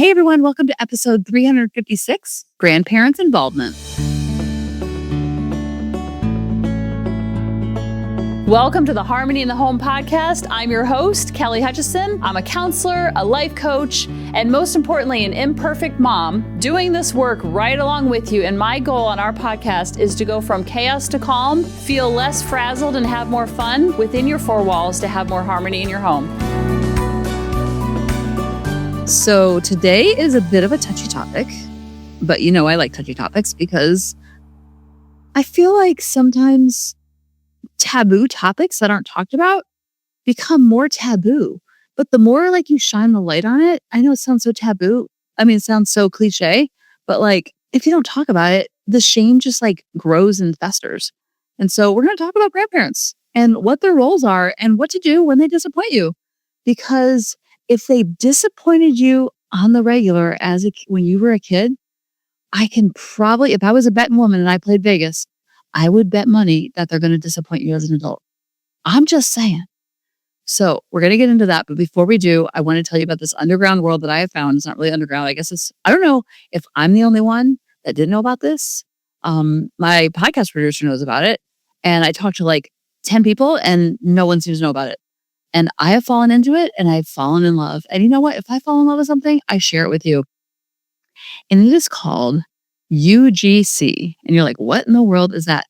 Hey everyone, welcome to episode 356, Grandparents Involvement. Welcome to the Harmony in the Home podcast. I'm your host, Kelly Hutchison. I'm a counselor, a life coach, and most importantly, an imperfect mom doing this work right along with you. And my goal on our podcast is to go from chaos to calm, feel less frazzled, and have more fun within your four walls to have more harmony in your home. So today is a bit of a touchy topic, but you know I like touchy topics because I feel like sometimes taboo topics that aren't talked about become more taboo. But the more like you shine the light on it, I know it sounds so taboo. I mean, it sounds so cliche, but like if you don't talk about it, the shame just like grows and festers. And so we're going to talk about grandparents and what their roles are and what to do when they disappoint you. Because if they disappointed you on the regular when you were a kid, I can probably, if I was a betting woman and I played Vegas, I would bet money that they're going to disappoint you as an adult. I'm just saying. So we're going to get into that. But before we do, I want to tell you about this underground world that I have found. It's not really underground. I guess I don't know if I'm the only one that didn't know about this. My podcast producer knows about it. And I talked to like 10 people and no one seems to know about it. And I have fallen into it and I've fallen in love. And you know what? If I fall in love with something, I share it with you. And it is called UGC. And you're like, what in the world is that?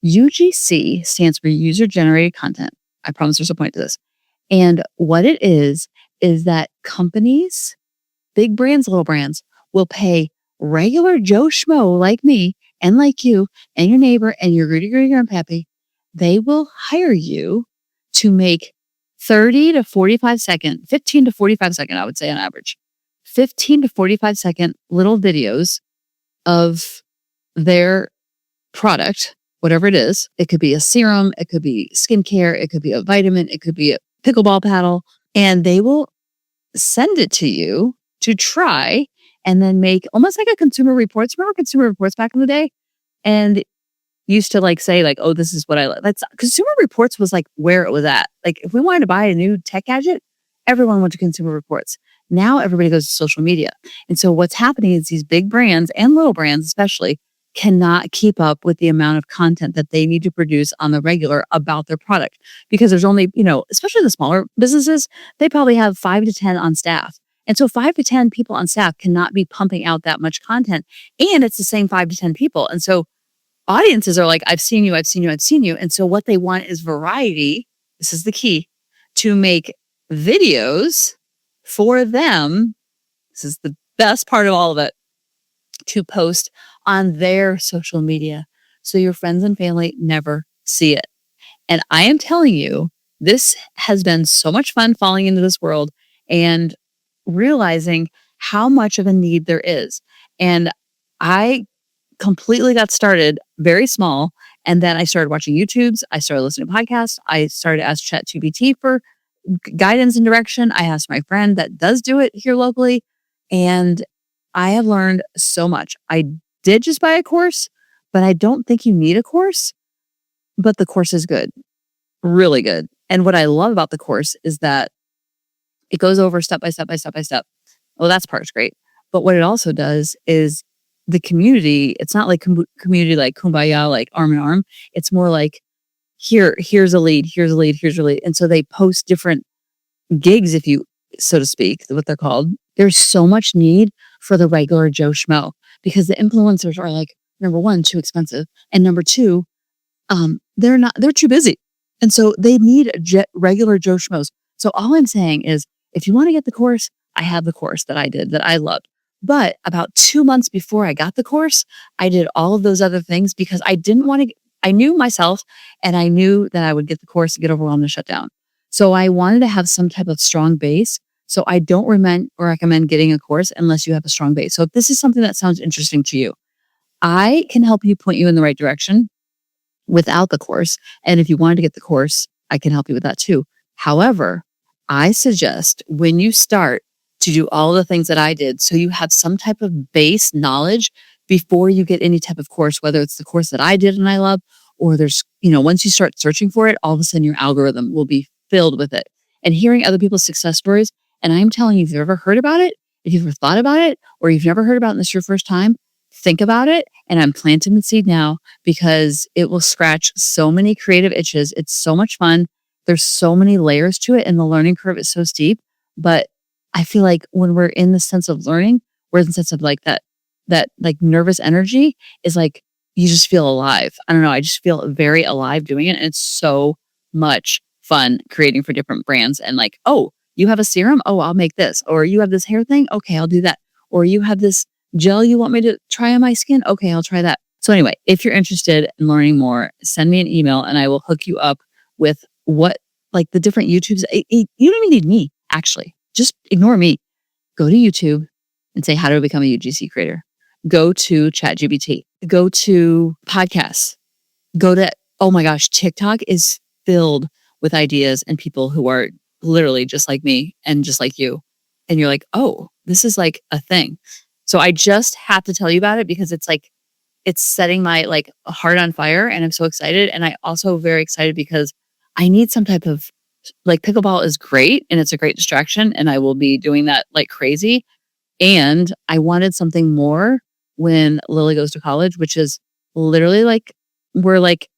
UGC stands for user generated content. I promise there's a point to this. And what it is that companies, big brands, little brands, will pay regular Joe Schmo like me and like you and your neighbor and your Rudy grandpappy. They will hire you to make 15 to 45 second, I would say on average, 15 to 45 second little videos of their product, whatever it is. It could be a serum, it could be skincare, it could be a vitamin, it could be a pickleball paddle, and they will send it to you to try and then make almost like a Consumer Reports. Remember Consumer Reports back in the day? And used to like say like, oh, this is what I like. That's Consumer Reports was like where it was at. Like if we wanted to buy a new tech gadget, everyone went to Consumer Reports. Now everybody goes to social media. And so what's happening is these big brands and little brands especially cannot keep up with the amount of content that they need to produce on the regular about their product because there's only, especially the smaller businesses, they probably have 5 to 10 on staff. And so 5 to 10 people on staff cannot be pumping out that much content. And it's the same 5 to 10 people. And so audiences are like, I've seen you. And so what they want is variety. This is the key to make videos for them. This is the best part of all of it, to post on their social media. So your friends and family never see it. And I am telling you, this has been so much fun falling into this world and realizing how much of a need there is. And I completely got started very small. And then I started watching YouTubes. I started listening to podcasts. I started to ask ChatGPT for guidance and direction. I asked my friend that does do it here locally. And I have learned so much. I did just buy a course, but I don't think you need a course. But the course is good, really good. And what I love about the course is that it goes over step by step. Well, that's part's great. But what it also does is the community, it's not like community like kumbaya, like arm in arm. It's more like here's a lead. And so they post different gigs, if you, so to speak, what they're called. There's so much need for the regular Joe Schmo because the influencers are like, number one, too expensive. And number two, they're too busy. And so they need regular Joe Schmoes. So all I'm saying is if you want to get the course, I have the course that I did that I loved. But about 2 months before I got the course, I did all of those other things because I didn't want to, I knew myself and I knew that I would get the course and get overwhelmed and shut down. So I wanted to have some type of strong base. So I don't recommend getting a course unless you have a strong base. So if this is something that sounds interesting to you, I can help you point you in the right direction without the course. And if you wanted to get the course, I can help you with that too. However, I suggest when you start to do all the things that I did, so you have some type of base knowledge before you get any type of course, whether it's the course that I did and I love, or there's, once you start searching for it, all of a sudden your algorithm will be filled with it. And hearing other people's success stories, and I'm telling you, if you've ever heard about it, if you've ever thought about it or you've never heard about it and this is your first time, think about it. And I'm planting the seed now because it will scratch so many creative itches. It's so much fun. There's so many layers to it and the learning curve is so steep. But I feel like when we're in the sense of learning, we're in the sense of like that like nervous energy is like, you just feel alive. I don't know. I just feel very alive doing it. And it's so much fun creating for different brands and like, oh, you have a serum? Oh, I'll make this. Or you have this hair thing? Okay, I'll do that. Or you have this gel you want me to try on my skin? Okay, I'll try that. So anyway, if you're interested in learning more, send me an email and I will hook you up with what like the different YouTubes. You don't even need me, actually. Just ignore me. Go to YouTube and say, how to become a UGC creator. Go to ChatGPT. Go to podcasts. Go to, oh my gosh, TikTok is filled with ideas and people who are literally just like me and just like you. And you're like, oh, this is like a thing. So I just have to tell you about it because it's like, it's setting my like heart on fire and I'm so excited. And I also very excited because I need some type of like pickleball is great and it's a great distraction and I will be doing that like crazy. And I wanted something more when Lily goes to college, which is literally like, we're like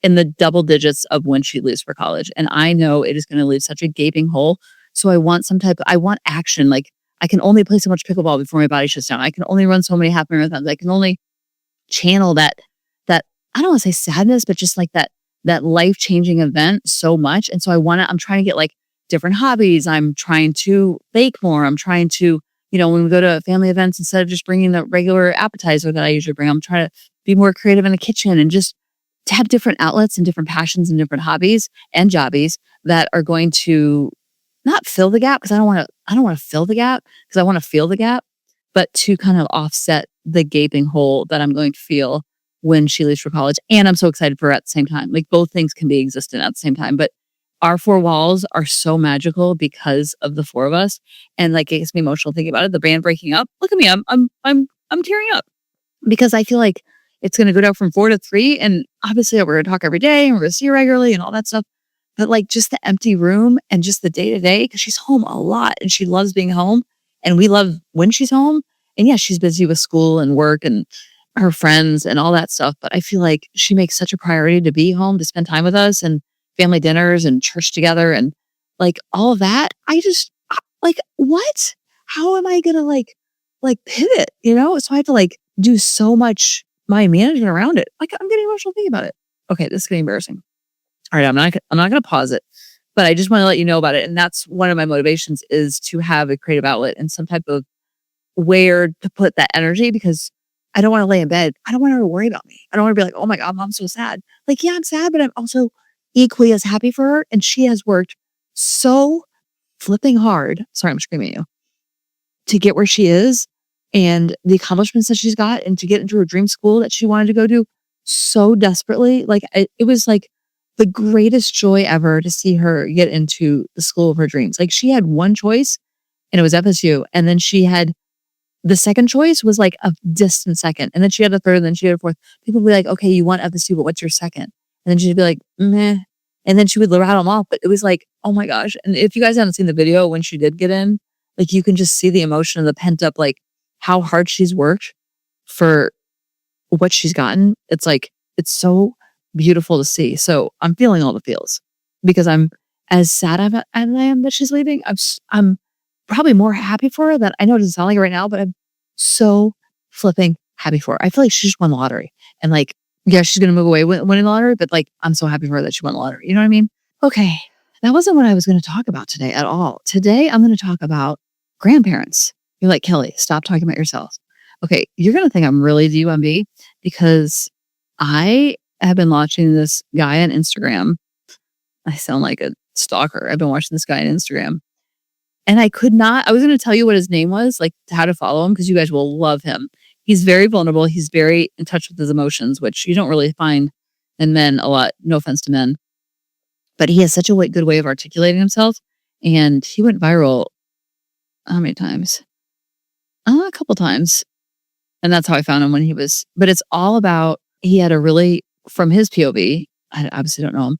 in the double digits of when she leaves for college. And I know it is going to leave such a gaping hole. So I want I want action. Like I can only play so much pickleball before my body shuts down. I can only run so many half marathons. I can only channel that, I don't want to say sadness, but just like that life-changing event so much. And so I'm trying to get like different hobbies. I'm trying to bake more. I'm trying to, when we go to family events, instead of just bringing the regular appetizer that I usually bring, I'm trying to be more creative in the kitchen and just to have different outlets and different passions and different hobbies and jobbies that are going to not fill the gap because I don't want to fill the gap because I want to feel the gap, but to kind of offset the gaping hole that I'm going to feel when she leaves for college. And I'm so excited for her at the same time. Like both things can be existent at the same time, but our four walls are so magical because of the four of us. And like, it gets me emotional thinking about it. The band breaking up. Look at me. I'm tearing up because I feel like it's going to go down from 4 to 3. And obviously we're going to talk every day and we're going to see her regularly and all that stuff. But like just the empty room and just the day to day, because she's home a lot and she loves being home and we love when she's home. And yeah, she's busy with school and work and her friends and all that stuff. But I feel like she makes such a priority to be home, to spend time with us and family dinners and church together and like all of that. Like, what? How am I going to like pivot, So I have to like do so much my management around it. Like I'm getting emotional thinking about it. Okay, this is getting embarrassing. All right, I'm not going to pause it, but I just want to let you know about it. And that's one of my motivations is to have a creative outlet and some type of where to put that energy because I don't want to lay in bed. I don't want her to worry about me. I don't want to be like, oh my God, mom's so sad. Like, yeah, I'm sad, but I'm also equally as happy for her. And she has worked so flipping hard. Sorry, I'm screaming at you. To get where she is and the accomplishments that she's got and to get into her dream school that she wanted to go to so desperately. Like it was like the greatest joy ever to see her get into the school of her dreams. Like she had one choice and it was FSU. And then she had the second choice was like a distant second. And then she had a third and then she had a fourth. People would be like, okay, you want FSU, but what's your second? And then she'd be like, meh. And then she would rattle them off. But it was like, oh my gosh. And if you guys haven't seen the video when she did get in, like you can just see the emotion of the pent up, like how hard she's worked for what she's gotten. It's like, it's so beautiful to see. So I'm feeling all the feels because I'm as sad as I am that she's leaving. I'm probably more happy for her that I know it doesn't sound like it right now, but I'm so flipping happy for her. I feel like she just won the lottery and like, yeah, she's going to move away winning the lottery, but like, I'm so happy for her that she won the lottery. You know what I mean? Okay. That wasn't what I was going to talk about today at all. Today, I'm going to talk about grandparents. You're like, Kelly, stop talking about yourself. Okay. You're going to think I'm really DUMB because I have been watching this guy on Instagram. I sound like a stalker. I've been watching this guy on Instagram and I was going to tell you what his name was, like how to follow him because you guys will love him. He's very vulnerable. He's very in touch with his emotions, which you don't really find in men a lot. No offense to men. But he has such a good way of articulating himself. And he went viral how many times? A couple times. And that's how I found him but it's all about, he had from his POV, I obviously don't know him,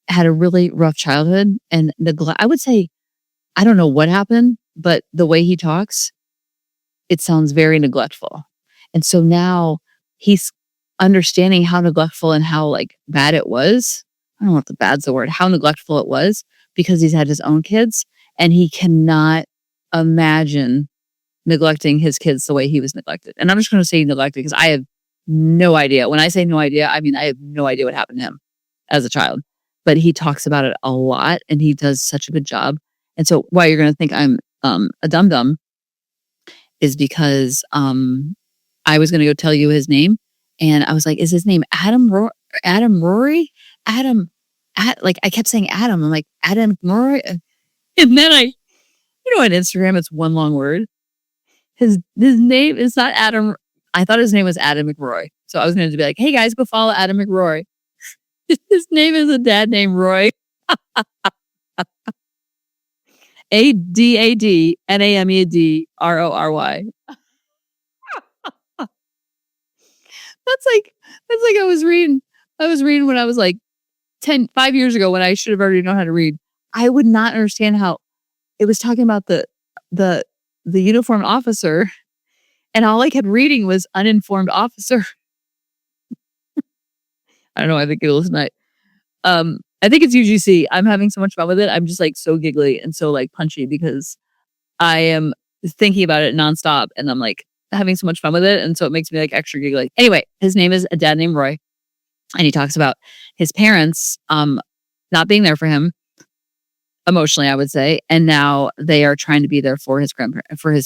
had a really rough childhood and neglect. I would say, I don't know what happened, but the way he talks, it sounds very neglectful. And so now he's understanding how neglectful and how like bad it was. I don't know if the bad's the word, how neglectful it was because he's had his own kids and he cannot imagine neglecting his kids the way he was neglected. And I'm just going to say neglected because I have no idea. When I say no idea, I mean, I have no idea what happened to him as a child, but he talks about it a lot and he does such a good job. And so why you're going to think I'm a dum-dum is because I was going to go tell you his name. And I was like, is his name Adam Rory? Like I kept saying Adam. I'm like, Adam Rory. And then on Instagram, it's one long word. His name is not Adam. I thought his name was Adam McRoy. So I was going to be like, hey guys, go follow Adam McRoy. His name is a dad named Roy. ADADNAMEDRORY. That's like I was reading when I was like 5 years ago when I should have already known how to read. I would not understand how it was talking about the uniformed officer, and all I kept reading was uninformed officer. I don't know. I think it'll tonight. I think it's UGC. I'm having so much fun with it. I'm just like so giggly and so like punchy because I am thinking about it nonstop, and I'm like having so much fun with it, and so it makes me like extra giggly. Anyway, his name is a dad named Roy, and he talks about his parents not being there for him emotionally, I would say, and now they are trying to be there for his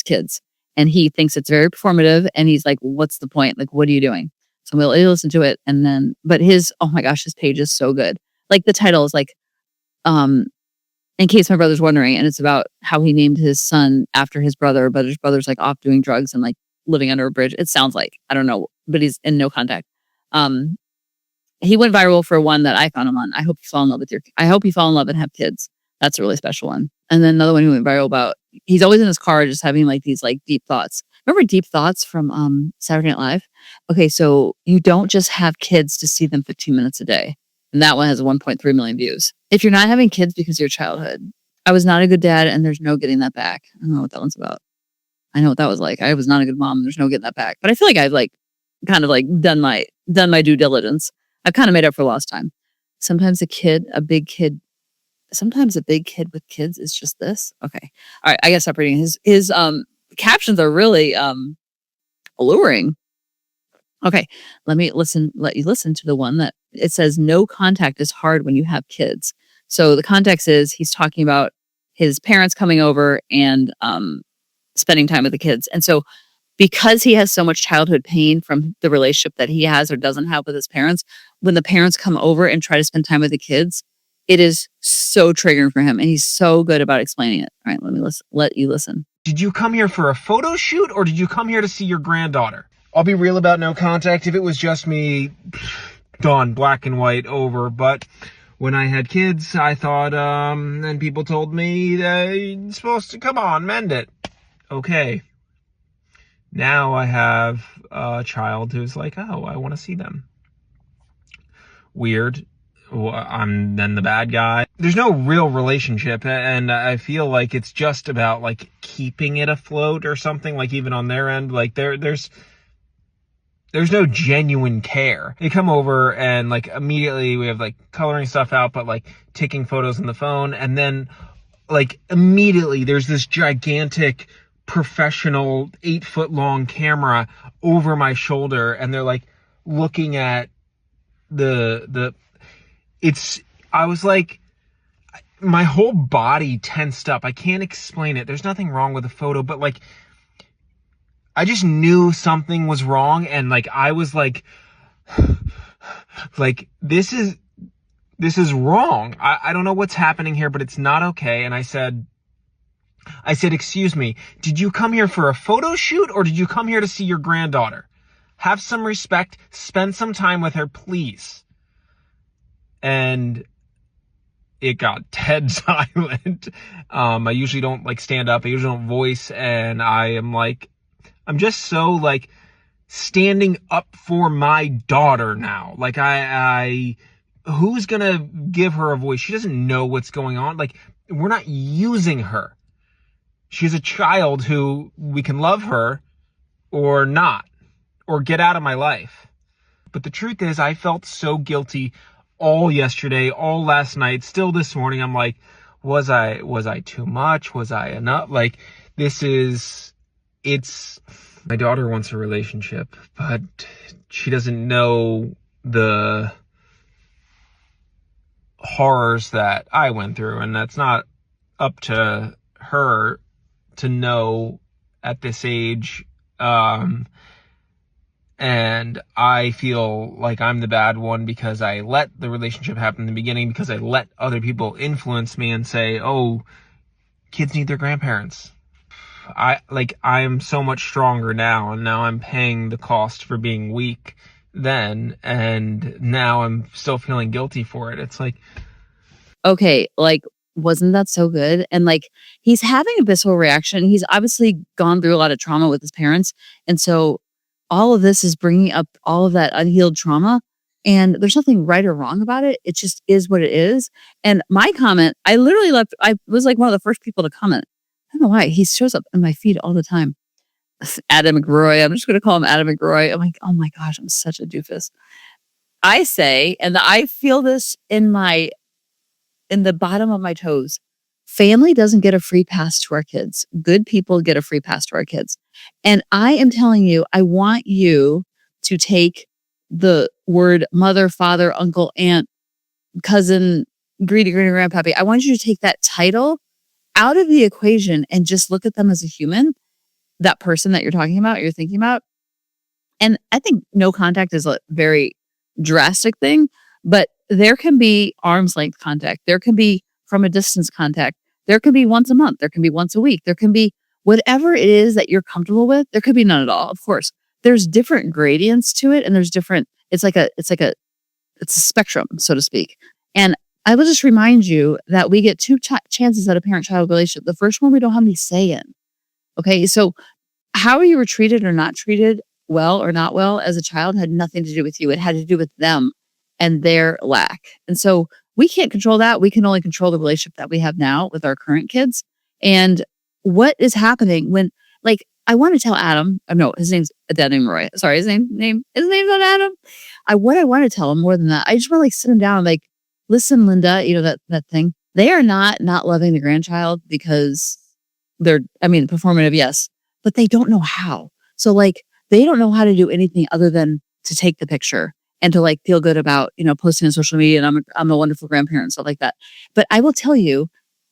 kids, and he thinks it's very performative, and he's like, "What's the point? Like, what are you doing?" So we'll listen to it, and then, but oh my gosh, his page is so good. Like the title is like, in case my brother's wondering, and it's about how he named his son after his brother, but his brother's like off doing drugs and like living under a bridge. It sounds like, I don't know, but he's in no contact. He went viral for one that I found him on. I hope you fall in love and have kids. That's a really special one. And then another one he went viral about, he's always in his car just having like these like deep thoughts. Remember Deep Thoughts from Saturday Night Live? Okay, so you don't just have kids to see them 15 minutes a day. And that one has 1.3 million views. If you're not having kids because of your childhood, I was not a good dad and there's no getting that back. I don't know what that one's about. I know what that was like. I was not a good mom and there's no getting that back. But I feel like I've like kind of like done my due diligence. I've kind of made up for lost time. Sometimes a big kid with kids is just this. Okay. All right. I gotta stop reading. His captions are really alluring. Okay. Let you listen to the one that it says, no contact is hard when you have kids. So the context is he's talking about his parents coming over and spending time with the kids. And so because he has so much childhood pain from the relationship that he has or doesn't have with his parents, when the parents come over and try to spend time with the kids, it is so triggering for him. And he's so good about explaining it. All right, let you listen. Did you come here for a photo shoot or did you come here to see your granddaughter? I'll be real about no contact. If it was just me, done, black and white, over. But when I had kids, I thought, and people told me that you're supposed to, come on, mend it. Okay. Now I have a child who's like, oh, I want to see them. Weird. I'm then the bad guy. There's no real relationship, and I feel like it's just about like keeping it afloat or something, like even on their end, like there's no genuine care. They come over and like immediately we have like coloring stuff out, but like taking photos on the phone, and then like immediately there's this gigantic professional 8-foot long camera over my shoulder, and they're like looking at I was like, my whole body tensed up. I can't explain it. There's nothing wrong with the photo, but like, I just knew something was wrong. And like, I was like, this is wrong. I don't know what's happening here, but it's not okay. And I said, excuse me, did you come here for a photo shoot or did you come here to see your granddaughter? Have some respect. Spend some time with her, please. And it got dead silent. I usually don't like stand up. I usually don't voice. And I'm just so like standing up for my daughter now. Like who's going to give her a voice? She doesn't know what's going on. Like, we're not using her. She's a child who we can love her or not, or get out of my life. But the truth is, I felt so guilty all yesterday, all last night, still this morning. I'm like, was I too much? Was I enough? Like, it's, my daughter wants a relationship, but she doesn't know the horrors that I went through, and that's not up to her to know at this age. And I feel like I'm the bad one because I let the relationship happen in the beginning, because I let other people influence me and say, oh, kids need their grandparents. I'm so much stronger now, and now I'm paying the cost for being weak then, and now I'm still feeling guilty for it. It's like, Okay, like, wasn't that so good? And like, he's having a visceral reaction. He's obviously gone through a lot of trauma with his parents. And so all of this is bringing up all of that unhealed trauma. And there's nothing right or wrong about it. It just is what it is. And my comment, I literally I was like one of the first people to comment. I don't know why. He shows up in my feed all the time. Adam McRoy. I'm just going to call him Adam McRoy. I'm like, oh my gosh, I'm such a doofus. I say, and I feel this in the bottom of my toes. Family doesn't get a free pass to our kids. Good people get a free pass to our kids. And I am telling you, I want you to take the word mother, father, uncle, aunt, cousin, greedy, grandpappy. I want you to take that title out of the equation and just look at them as a human, that person that you're talking about, you're thinking about. And I think no contact is a very drastic thing, but there can be arm's length contact. There can be from a distance contact. There can be once a month. There can be once a week. There can be whatever it is that you're comfortable with. There could be none at all. Of course, there's different gradients to it, and there's different. It's a spectrum, so to speak. And I will just remind you that we get two chances at a parent-child relationship. The first one we don't have any say in. Okay, so how you were treated or not treated, well or not well as a child, had nothing to do with you. It had to do with them and their lack. And so we can't control that. We can only control the relationship that we have now with our current kids. And what is happening when, like, I want to tell Adam, no, his name's Adam Roy. Sorry, his name's not Adam. What I want to tell him more than that, I just want to like sit him down and like, listen, Linda, you know, that thing. They are not loving the grandchild because performative, yes, but they don't know how. So like, they don't know how to do anything other than to take the picture and to like feel good about, you know, posting on social media and I'm a wonderful grandparent and stuff like that. But I will tell you,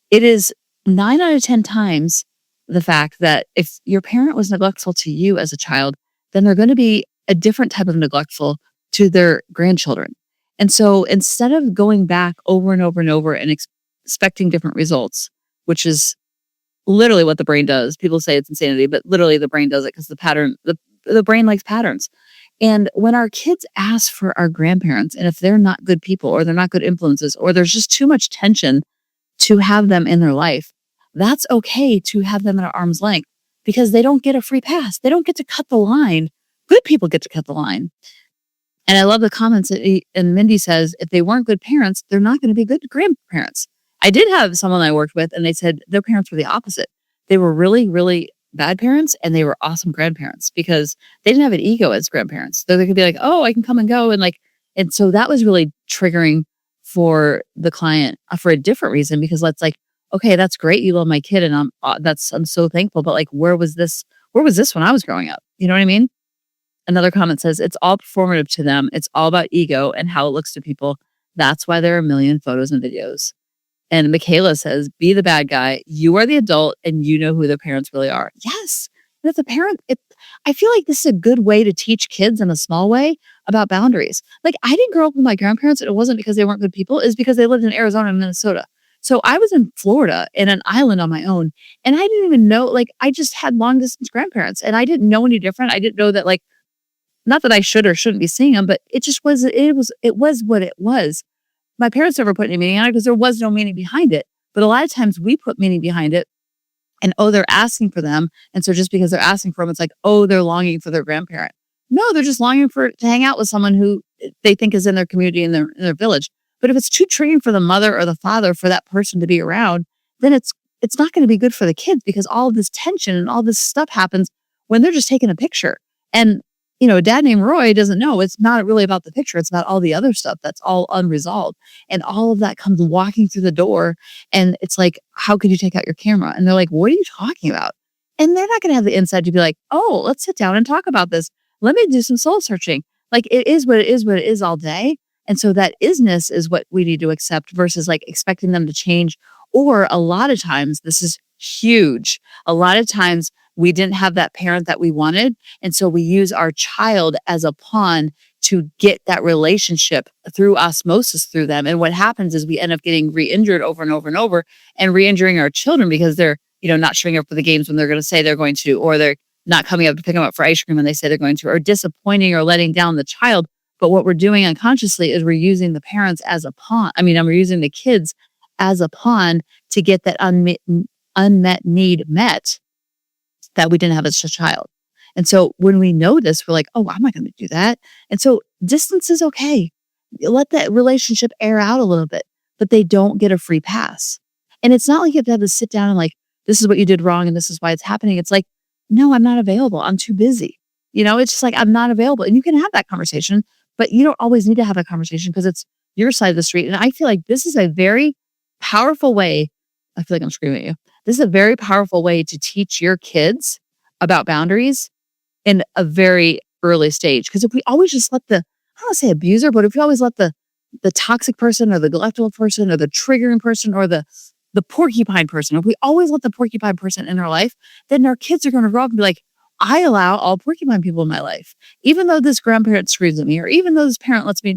it is 9 out of 10 times the fact that if your parent was neglectful to you as a child, then they're going to be a different type of neglectful to their grandchildren. And so instead of going back over and over and over and expecting different results, which is literally what the brain does. People say it's insanity, but literally the brain does it because the brain likes patterns. And when our kids ask for our grandparents, and if they're not good people or they're not good influences, or there's just too much tension to have them in their life, that's okay to have them at arm's length because they don't get a free pass. They don't get to cut the line. Good people get to cut the line. And I love the comments and Mindy says, if they weren't good parents, they're not going to be good grandparents. I did have someone I worked with and they said their parents were the opposite. They were really, really bad parents and they were awesome grandparents because they didn't have an ego as grandparents. So they could be like, oh, I can come and go. And so that was really triggering for the client for a different reason, because let's like, okay, that's great. You love my kid. And I'm so thankful. But like, where was this when I was growing up? You know what I mean? Another comment says, it's all performative to them. It's all about ego and how it looks to people. That's why there are a million photos and videos. And Michaela says, be the bad guy. You are the adult and you know who the parents really are. Yes. And if the parent, I feel like this is a good way to teach kids in a small way about boundaries. Like I didn't grow up with my grandparents and it wasn't because they weren't good people. It's because they lived in Arizona and Minnesota. So I was in Florida in an island on my own. And I didn't even know, like I just had long distance grandparents and I didn't know any different. I didn't know that like, not that I should or shouldn't be seeing them, but it just was, it was what it was. My parents never put any meaning on it because there was no meaning behind it. But a lot of times we put meaning behind it and, oh, they're asking for them. And so just because they're asking for them, it's like, oh, they're longing for their grandparent. No, they're just longing to hang out with someone who they think is in their community, in their village. But if it's too triggering for the mother or the father for that person to be around, then it's it's not going to be good for the kids because all of this tension and all this stuff happens when they're just taking a picture. And, a dad named Roy doesn't know it's not really about the picture. It's about all the other stuff that's all unresolved. And all of that comes walking through the door. And it's like, how could you take out your camera? And they're like, what are you talking about? And they're not going to have the insight to be like, oh, let's sit down and talk about this. Let me do some soul searching. Like it is what it is all day. And so that isness is what we need to accept versus like expecting them to change. Or a lot of times, this is huge. A lot of times we didn't have that parent that we wanted. And so we use our child as a pawn to get that relationship through osmosis through them. And what happens is we end up getting re-injured over and over and over and re-injuring our children because they're, not showing up for the games when they're going to say they're going to, or they're not coming up to pick them up for ice cream when they say they're going to, or disappointing or letting down the child. But what we're doing unconsciously is we're using the parents as a pawn. We're using the kids as a pawn to get that unmet need met that we didn't have as a child. And so when we know this, we're like, oh, I'm not going to do that. And so distance is okay. Let that relationship air out a little bit, but they don't get a free pass. And it's not like you have to sit down and like, this is what you did wrong and this is why it's happening. It's like, no, I'm not available. I'm too busy. It's just like, I'm not available. And you can have that conversation, but you don't always need to have that conversation because it's your side of the street. And I feel like this is a very powerful way. I feel like I'm screaming at you. This is a very powerful way to teach your kids about boundaries in a very early stage. Because if we always just let I don't want to say abuser, but if we always let the toxic person or the neglectful person or the triggering person or the porcupine person, if we always let the porcupine person in our life, then our kids are going to grow up and be like, I allow all porcupine people in my life. Even though this grandparent screams at me, or even though this grandparent lets me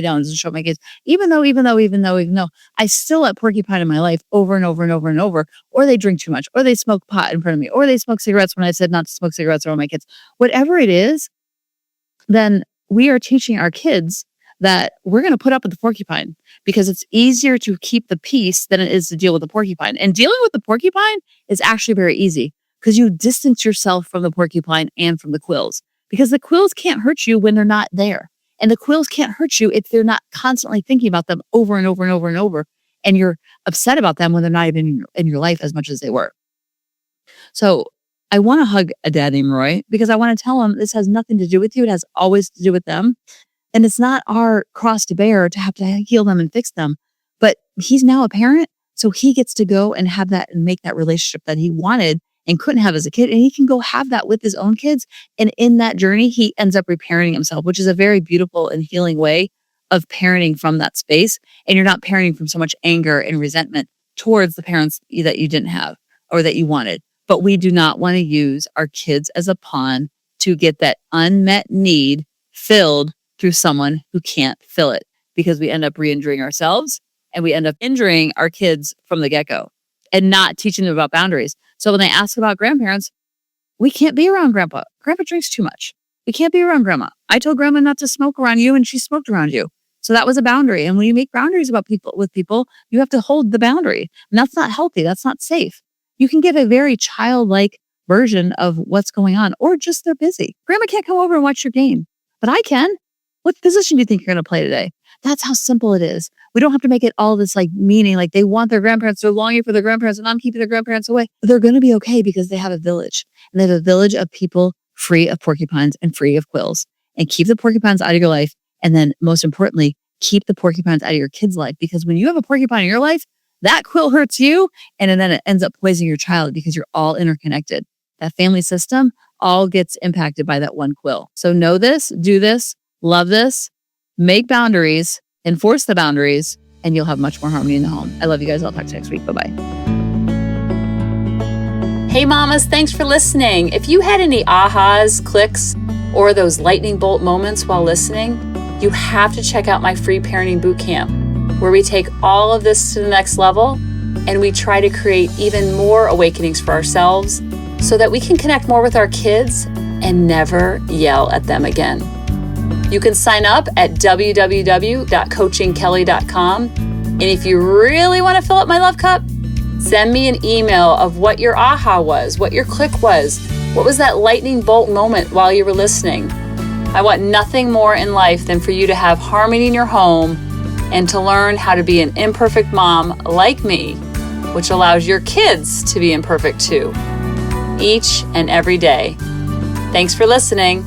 down and doesn't show my kids, even though, I still let porcupine in my life over and over and over and over, or they drink too much, or they smoke pot in front of me, or they smoke cigarettes when I said not to smoke cigarettes around my kids. Whatever it is, then we are teaching our kids that we're going to put up with the porcupine because it's easier to keep the peace than it is to deal with the porcupine. And dealing with the porcupine is actually very easy because you distance yourself from the porcupine and from the quills because the quills can't hurt you when they're not there. And the quills can't hurt you if they're not constantly thinking about them over and over and over and over. And you're upset about them when they're not even in your life as much as they were. So I want to hug a dad named Roy because I want to tell him this has nothing to do with you. It has always to do with them. And it's not our cross to bear to have to heal them and fix them. But he's now a parent. So he gets to go and have that and make that relationship that he wanted and couldn't have as a kid. And he can go have that with his own kids. And in that journey, he ends up reparenting himself, which is a very beautiful and healing way of parenting from that space. And you're not parenting from so much anger and resentment towards the parents that you didn't have or that you wanted. But we do not want to use our kids as a pawn to get that unmet need filled through someone who can't fill it because we end up re-injuring ourselves and we end up injuring our kids from the get-go and not teaching them about boundaries. So when they ask about grandparents, we can't be around grandpa. Grandpa drinks too much. We can't be around grandma. I told grandma not to smoke around you and she smoked around you. So that was a boundary. And when you make boundaries with people, you have to hold the boundary. And that's not healthy. That's not safe. You can get a very childlike version of what's going on, or just they're busy. Grandma can't come over and watch your game, but I can. What position do you think you're going to play today? That's how simple it is. We don't have to make it all this like meaning, like they want their grandparents, they're longing for their grandparents, and I'm keeping their grandparents away. They're going to be okay because they have a village, and they have a village of people free of porcupines and free of quills. And keep the porcupines out of your life. And then most importantly, keep the porcupines out of your kid's life, because when you have a porcupine in your life, that quill hurts you. And then it ends up poisoning your child because you're all interconnected. That family system all gets impacted by that one quill. So know this, do this, love this, make boundaries, enforce the boundaries, and you'll have much more harmony in the home. I love you guys. I'll talk to you next week. Bye-bye. Hey mamas, thanks for listening. If you had any ahas, clicks, or those lightning bolt moments while listening, you have to check out my free parenting bootcamp, where we take all of this to the next level and we try to create even more awakenings for ourselves so that we can connect more with our kids and never yell at them again. You can sign up at www.coachingkelly.com. And if you really want to fill up my love cup, send me an email of what your aha was, what your click was, what was that lightning bolt moment while you were listening. I want nothing more in life than for you to have harmony in your home and to learn how to be an imperfect mom like me which allows your kids to be imperfect too, each and every day. Thanks for listening.